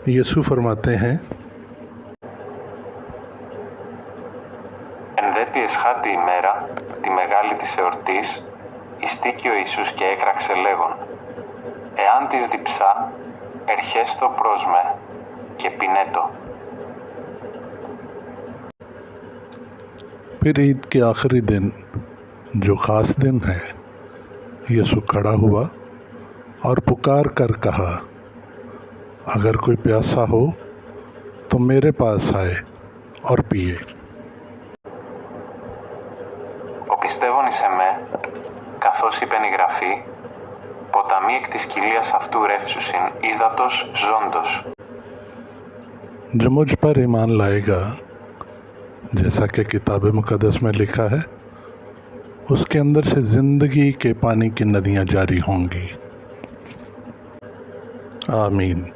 यीशु फरमाते हैं, Εν δε τη εσχάτη ημέρα, τη μεγάλη της εορτής, ειστήκει ο Ιησούς και έκραξε λέγον, «Εάν της διψά, ερχέστο προς με και πινέτο». फिर ईद के आखिरी दिन जो ख़ास दिन है, यीशु खड़ा हुआ और पुकार कर कहा, अगर कोई प्यासा हो तो मेरे पास आए और पिए। Ο πιστεύων εις εμέ, καθώς είπεν η Γραφή, ποταμοί εκ της κοιλίας αυτού ρεύσουσιν ύδατος ζώντος. जो मुझ पर ईमान लाएगा, जैसा कि किताब मुक़द्दस में लिखा है, उसके अंदर से ज़िंदगी के पानी की नदियाँ जारी होंगी। आमीन।